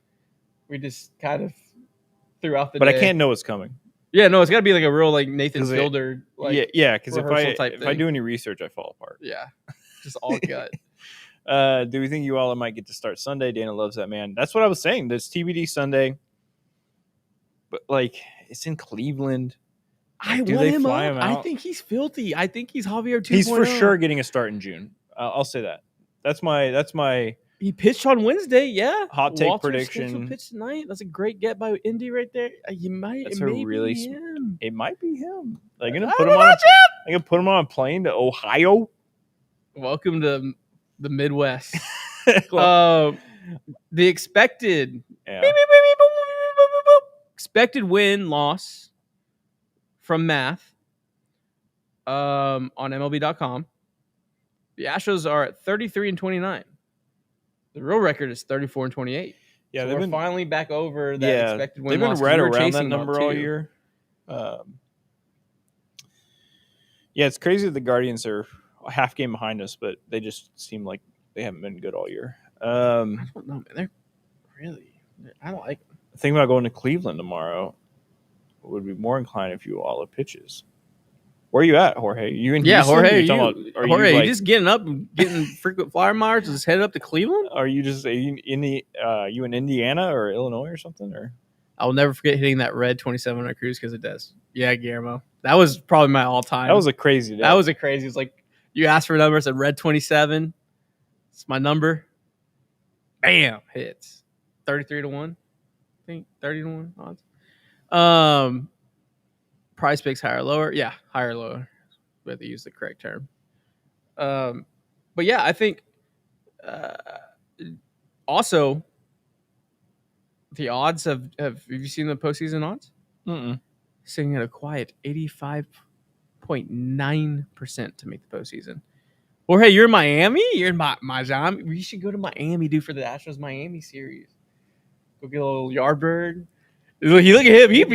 kind of throughout the day. But I can't know what's coming. Yeah, no, it's got to be like a real like Nathan Fielder. Like, yeah, because if I do any research, I fall apart. Yeah, just all gut. Do we think Uala might get to start Sunday? Dana loves that man. That's what I was saying. There's TBD Sunday, but like it's in Cleveland. I want him up. I think he's filthy. I think he's Javier 2.0. He's for sure getting a start in June. I'll say that. That's my. He pitched on Wednesday. Yeah, hot take prediction. Pitch tonight. That's a great get by Indy right there. It might be him. It might be him. They're gonna put him on a plane to Ohio. Welcome to the Midwest. The expected win loss from math on MLB.com. The Astros are at 33-29. The real record is 34-28. Yeah, so we're finally back over that expected win loss. They've been right around that number all year. It's crazy that the Guardians are a half game behind us, but they just seem like they haven't been good all year. I don't know, man. They're really. I don't like them. Thinking about going to Cleveland tomorrow. Would be more inclined if Uala pitches. Where are you at, Jorge? You in Yeah, Houston? Jorge, you you just getting up and getting frequent flyer miles and just headed up to Cleveland? Are you just you in Indiana or Illinois or something? Or I will never forget hitting that red 27 on a cruise because it does. Yeah, Guillermo. That was probably my all-time. that was a crazy day. That was a crazy. It's like you asked for a number, I said red 27. It's my number. Bam, hits. 33-1. I think 30-1 odds. Price picks higher or lower. Yeah, higher or lower. We have to use the correct term. But yeah, I think also the odds have you seen the postseason odds? Mm-mm. Sitting at a quiet 85.9% to make the postseason. Or hey, you're in Miami? You're in Miami? We should go to Miami, dude, for the Astros Miami series. Go get a little Yardbird. Look at him.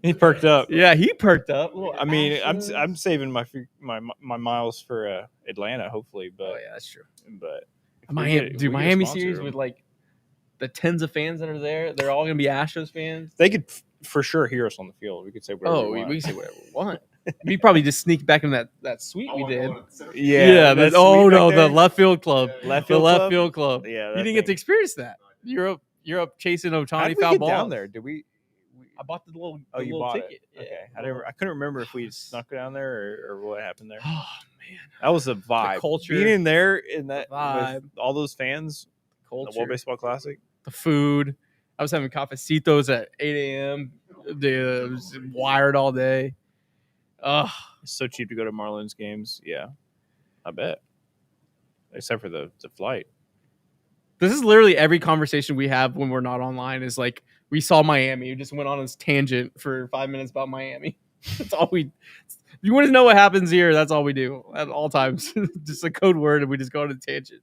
He perked up. Yeah, he perked up. I mean, Astros. I'm saving my miles for Atlanta, hopefully. But yeah, that's true. But Miami series with like the tens of fans that are there, they're all gonna be Astros fans. They could for sure hear us on the field. We could say whatever we want. We can say whatever we want. We probably just sneak back in that suite we did. Yeah. The left field club. Left field club. Yeah, you didn't get to experience that. You're up chasing Ohtani How did we foul get ball down there. Did we? I bought the little. Oh, you little bought ticket. it. Okay, I couldn't remember if we snuck down there or what happened there. Oh man, that was a vibe. The culture, being in there in that vibe, with all those fans. Culture, the World Baseball Classic. The food. I was having cafecitos at 8 a.m. Dude, was wired all day. It's so cheap to go to Marlins games. Yeah, I bet. Except for the flight. This is literally every conversation we have when we're not online is like, we saw Miami. We just went on this tangent for 5 minutes about Miami. That's all we. If you want to know what happens here, that's all we do at all times. Just a code word, and we just go on a tangent.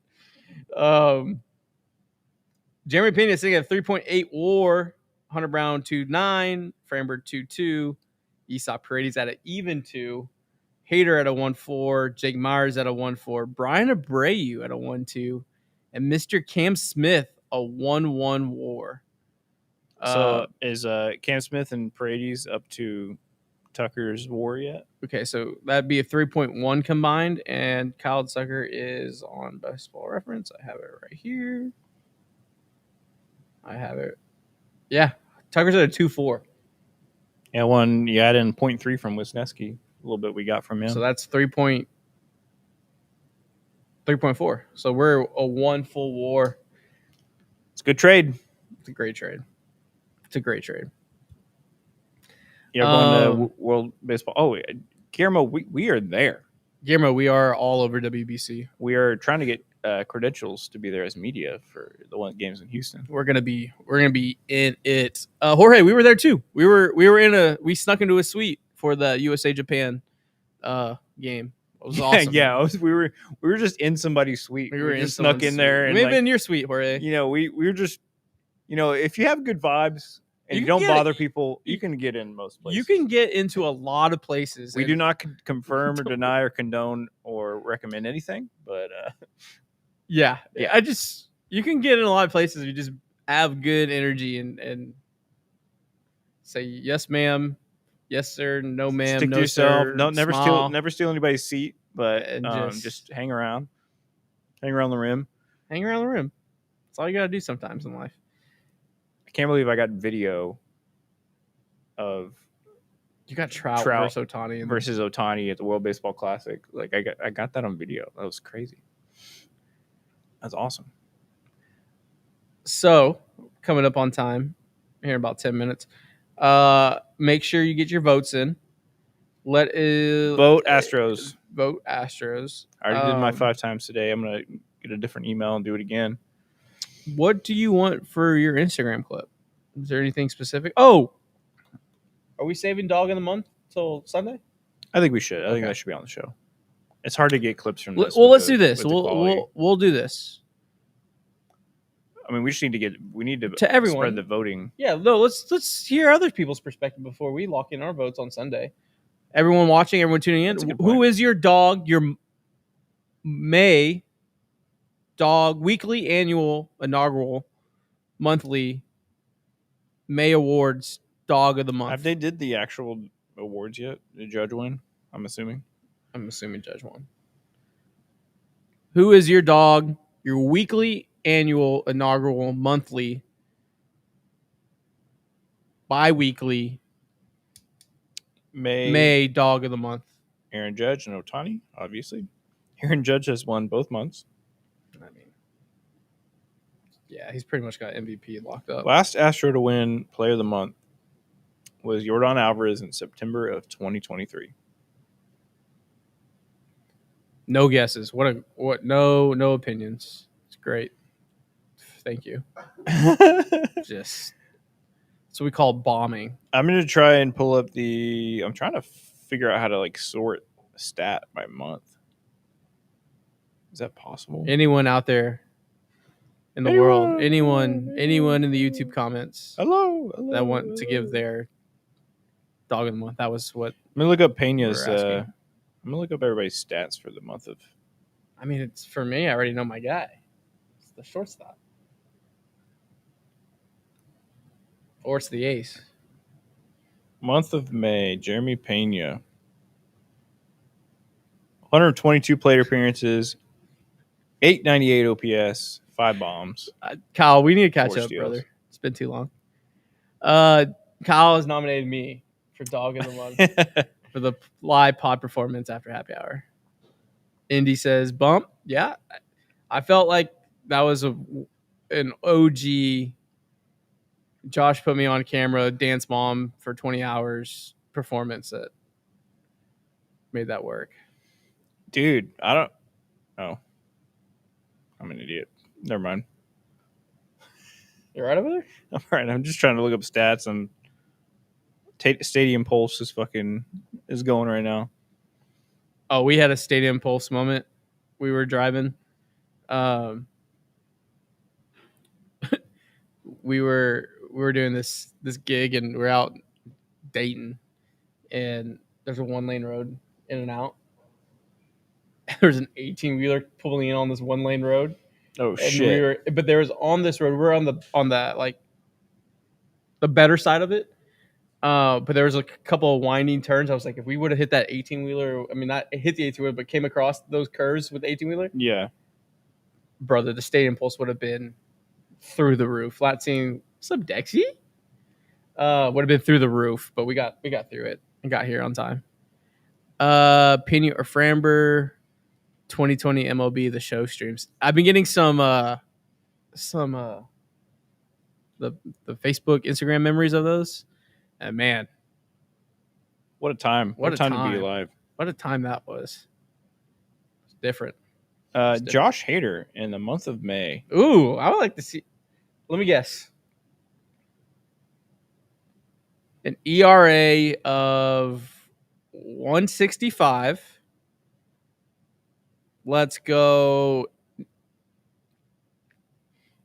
Jeremy Pena sitting at 3.8 WAR. Hunter Brown 2.9. Framber 2.2. Esau Paredes at an even 2. Hader at a 1.4. Jake Myers at a 1.4. Brian Abreu at a 1.2. And Mr. Cam Smith a 1.1 WAR. So is Cam Smith and Paredes up to Tucker's WAR yet? Okay, so that'd be a 3.1 combined, and Kyle Tucker is on Baseball Reference. I have it right here. I have it. Yeah, Tucker's at a 2.4. Yeah, you add in 0.3 from Wisniewski. A little bit we got from him. So that's 3.4. So we're a 1 full WAR. It's a good trade. It's a great trade. Yeah, going to World Baseball. Oh, Guillermo, we are there. Guillermo, we are all over WBC. We are trying to get credentials to be there as media for the one games in Houston. We're gonna be in it. Jorge, we were there too. We snuck into a suite for the USA Japan game. It was awesome. Yeah. We were just in somebody's suite. We were just snuck in there, and maybe in your suite, Jorge. We were just, if you have good vibes and you don't bother people, you can get in most places. You can get into a lot of places. We do not confirm or deny or condone or recommend anything, but yeah. You can get in a lot of places. You just have good energy and say yes, ma'am, yes, sir, no, ma'am, stick no, to yourself. sir. No, never steal anybody's seat, but just hang around the rim. Hang around the rim. That's all you gotta do sometimes in life. I can't believe I got video of you got Trout versus Ohtani at the World Baseball Classic. Like I got that on video. That was crazy. That's awesome. So coming up on time here in about 10 minutes. Make sure you get your votes in. Vote Astros. Vote Astros. I already did my 5 times today. I'm gonna get a different email and do it again. What do you want for your Instagram clip? Is there anything specific? Oh, are we saving Dog of the Month till Sunday? I think we should. I think that should be on the show. It's hard to get clips from this. Well, let's do this. We'll do this. I mean, we just need to everyone spread the voting. Yeah, no, let's hear other people's perspective before we lock in our votes on Sunday. Everyone watching, everyone tuning in. Who is your dog? Your May dog weekly, annual, inaugural, monthly May awards dog of the month. Have they did the actual awards yet? The judge win? I'm assuming. I'm assuming Judge won. Who is your dog? Your weekly, annual, inaugural, monthly, bi-weekly, May dog of the month? Aaron Judge and Ohtani, obviously. Aaron Judge has won both months. I mean, yeah, he's pretty much got MVP locked up. Last Astro to win Player of the Month was Yordan Alvarez in September of 2023. No guesses. No opinions. It's great. Thank you. Just that's what we call bombing. I'm going to try and pull up I'm trying to figure out how to sort a stat by month. Is that possible? Anyone out there in the world, anyone in the YouTube comments hello that want to give their dog of the month. That was what I'm going to look up Pena's. I'm going to look up everybody's stats for the month of. I mean, it's for me. I already know my guy. It's the shortstop. Or it's the ace. Month of May, Jeremy Pena. 122 plate appearances, 898 OPS, 5 bombs. Kyle, we need to catch 4 up, steals. brother. It's been too long. Kyle has nominated me for dog of the month for the live pod performance after happy hour. Indy says, bump. Yeah. I felt like that was an OG Josh put me on camera, dance mom for 20 hours performance that made that work. Dude, I don't. Oh. I'm an idiot. Never mind. You're right over there? All right. I'm just trying to look up stats and Stadium Pulse is going right now. Oh, we had a Stadium Pulse moment. We were driving. We were doing this gig and we're out Dayton, and there's a 1-lane road in and out. There's an 18-wheeler pulling in on this 1-lane road. Oh and shit! But there was on this road. We're on the better side of it. But there was a couple of winding turns. I was like, if we would have hit that 18-wheeler, I mean, not hit the 18-wheeler, but came across those curves with the 18-wheeler. Yeah, brother, the Stadium Pulse would have been through the roof. Flat scene, what's up, Dexy? Would have been through the roof, but we got through it and got here on time. Pena or Framber, 2020 MLB the show streams. I've been getting some the Facebook, Instagram memories of those, and man, what a time! What a time to be alive! What a time that was. It's different. Josh Hader in the month of May. Ooh, I would like to see. Let me guess. An ERA of 165. Let's go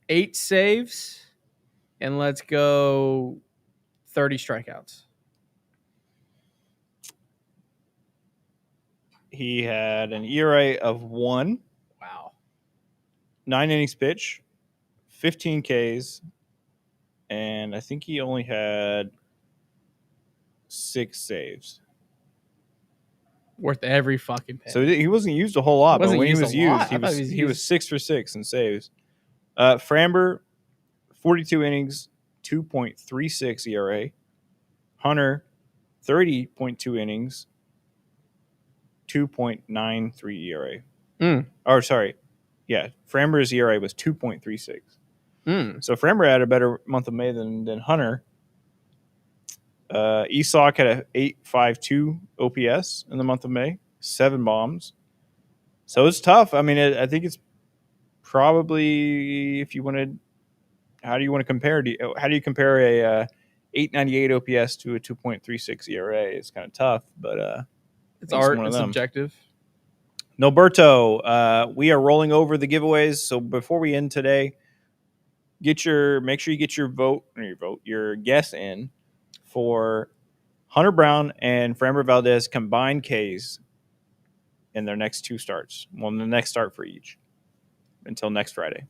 8 saves, and let's go 30 strikeouts. He had an ERA of 1. Wow. 9 innings pitch, 15 Ks, and I think he only had 6 saves. Worth every fucking penny. So he wasn't used a whole lot, but when he was used, he was 6 for 6 in saves. Framber, 42 innings, 2.36 ERA. Hunter, 30.2 innings, 2.93 ERA. Or sorry, yeah, Framber's ERA was 2.36. So Framber had a better month of May than Hunter. Esoc had a 8.52 OPS in the month of May, 7 bombs. So it's tough. I mean, I think it's probably, if you wanted, how do you want to compare? How do you compare a 8.98 OPS to a 2.36 ERA? It's kind of tough, but it's art. It's subjective. Noberto, we are rolling over the giveaways. So before we end today, make sure you get your guess in for Hunter Brown and Framber Valdez combined Ks in their next 2 starts. Well, the next start for each until next Friday.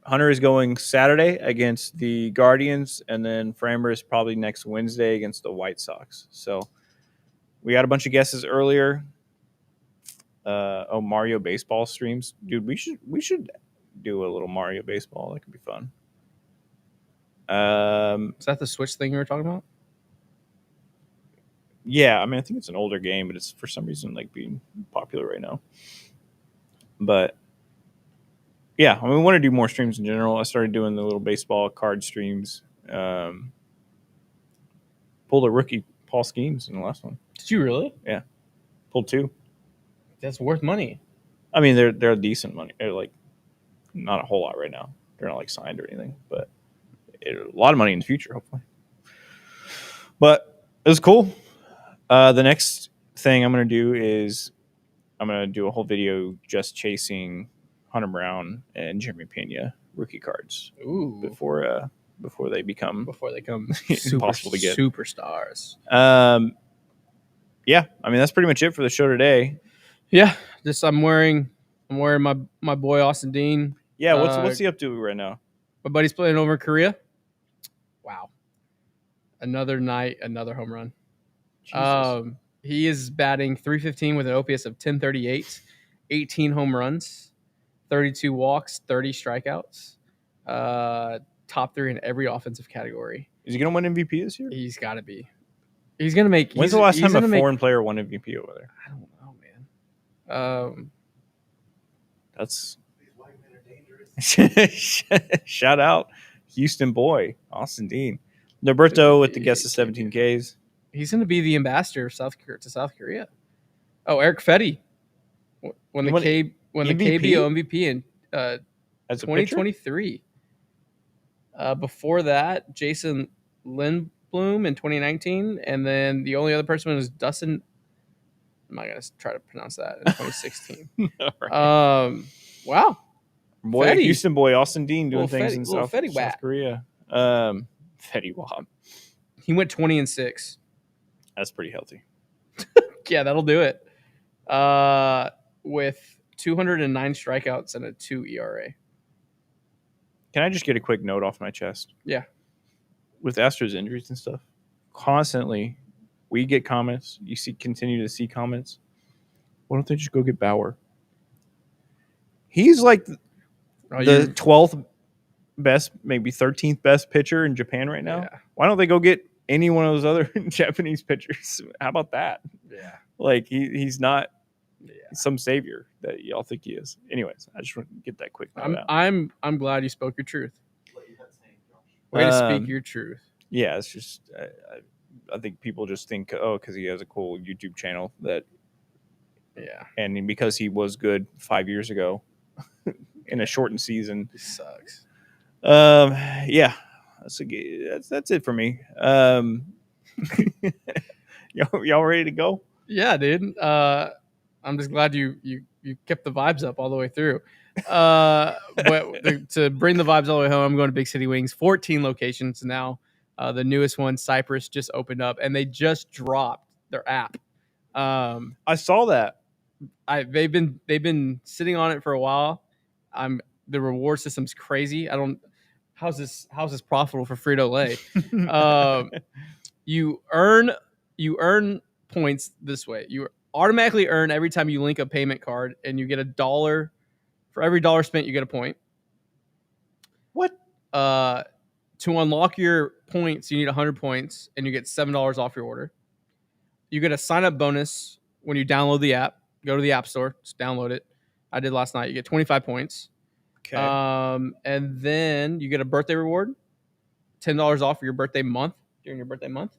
Hunter is going Saturday against the Guardians, and then Framber is probably next Wednesday against the White Sox. So We got a bunch of guesses earlier. Mario baseball streams, dude. We should do a little Mario baseball. That could be fun. Is that the Switch thing you were talking about? Yeah, I mean, I think it's an older game, but it's for some reason like being popular right now. But yeah, I mean, we want to do more streams in general. I started doing the little baseball card streams. Pulled a rookie Paul Skeens in the last one. Did you really? Yeah, pulled 2. That's worth money. I mean, they're decent money. They're like not a whole lot right now. They're not like signed or anything, but a lot of money in the future, hopefully. But it was cool. The next thing I'm going to do is I'm going to do a whole video just chasing Hunter Brown and Jeremy Pena rookie cards. Ooh. Before they become impossible to get. Superstars. Yeah, I mean that's pretty much it for the show today. Yeah, just I'm wearing my boy Austin Dean. Yeah, what's he up to right now? My buddy's playing over in Korea. Wow. Another night, another home run. Jesus. He is batting .315 with an OPS of 1038, 18 home runs, 32 walks, 30 strikeouts. Top 3 in every offensive category. Is he going to win MVP this year? He's got to be. He's going to make. When's the last time a foreign player won MVP over there? I don't know, man. That's. These white men are dangerous. Shout out, Houston boy, Austin Dean. Norberto with the guess of 17 Ks. He's going to be the ambassador of South Korea. Oh, Eric Fetty won the KBO MVP in 2023. Before that, Jason Lindblom in 2019, and then the only other person was Dustin. I'm not gonna try to pronounce that in 2016. Right. Wow, boy, Fetty. Houston boy, Austin Dean doing things Fetty, in South Korea. Fetty Wap. He went 20-6. That's pretty healthy. Yeah, that'll do it. With 209 strikeouts and a 2 ERA. Can I just get a quick note off my chest? Yeah. With Astros injuries and stuff, constantly we get comments. You continue to see comments. Why don't they just go get Bauer? He's like the 12th best, maybe 13th best pitcher in Japan right now. Yeah. Why don't they go get any one of those other Japanese pitchers? How about that? Yeah. Like he's not some savior that y'all think he is. Anyways, I just want to get that quick note out. I'm glad you spoke your truth. Way to speak your truth. Yeah, it's just I think people just think, because he has a cool YouTube channel that. Yeah. And because he was good 5 years ago in a shortened season. It sucks. Yeah. That's it for me. Y'all ready to go? Yeah, dude. I'm just glad you kept the vibes up all the way through. But to bring the vibes all the way home, I'm going to Big City Wings. 14 locations now. The newest one, Cypress, just opened up, and they just dropped their app. I saw that. They've been sitting on it for a while. The reward system's crazy. How's this profitable for Frito-Lay? You earn points this way. You automatically earn every time you link a payment card, and you get $1 for every $1 spent. You get a point. What? To unlock your points, you need 100 points, and you get $7 off your order. You get a sign-up bonus when you download the app. Go to the App Store, just download it. I did last night. You get 25 points. Okay. And then you get a birthday reward, $10 off for your birthday month, during your birthday month,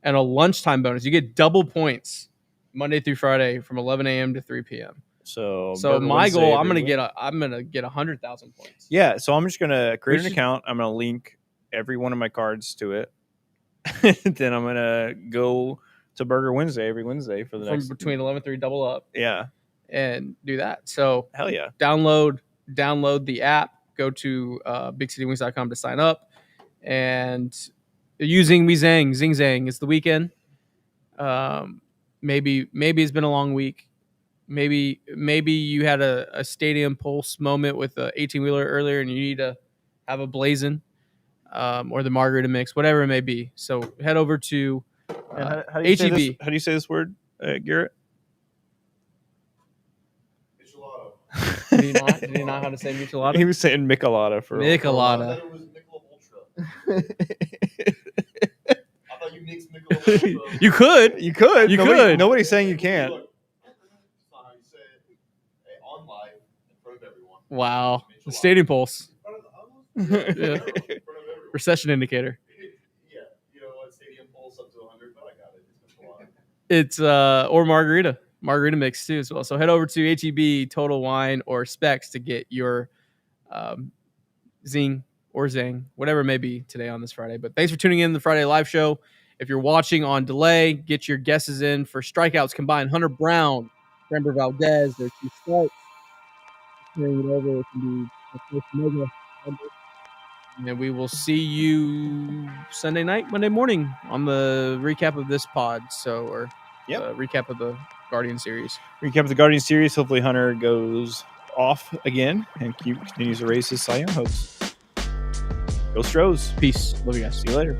and a lunchtime bonus. You get double points Monday through Friday from 11 a.m. to 3 p.m. So my goal, I'm gonna get 100,000 points. Yeah. So I'm just gonna create an account. I'm gonna link every one of my cards to it. Then I'm gonna go to Burger Wednesday every Wednesday for the next between 11 and 3, double up. Yeah. And do that. So hell yeah. Download the app. Go to bigcitywings.com to sign up. And using Zing Zang. It's the weekend. Maybe it's been a long week. Maybe you had a stadium pulse moment with a 18-wheeler earlier, and you need to have a blazing, or the margarita mix, whatever it may be. So head over to And how do you say HEB. this? How do you say this word, Garrett? Did he not know how to say Michelada? He was saying Michelada for Michelada. I thought it was Michelob Ultra. I thought you mixed Michelob Ultra. You could. You could. You could. Nobody's saying you can't. Look, that's not how you say it. Hey, on live, in front of everyone. Wow. The Michelada. Stadium Pulse. In front of everyone. Recession indicator. Yeah, you know what? Stadium Pulse up to 100, but I got it. It's Michelada. It's or margarita mix too as well. So head over to HEB, Total Wine, or Specs to get your zing or zang, whatever it may be today on this Friday. But thanks for tuning in to the Friday live show. If you're watching on delay, get your guesses in for strikeouts combined. Hunter Brown, Framber Valdez, their 2 starts. Carrying it over, it can be the first mega. And then we will see you Sunday night, Monday morning on the recap of this pod. Recap of the Guardian series. Recap of the Guardian series. Hopefully Hunter goes off again and continues to raise his Cy Young hopes. Go Stros. Peace. Love you guys. See you later.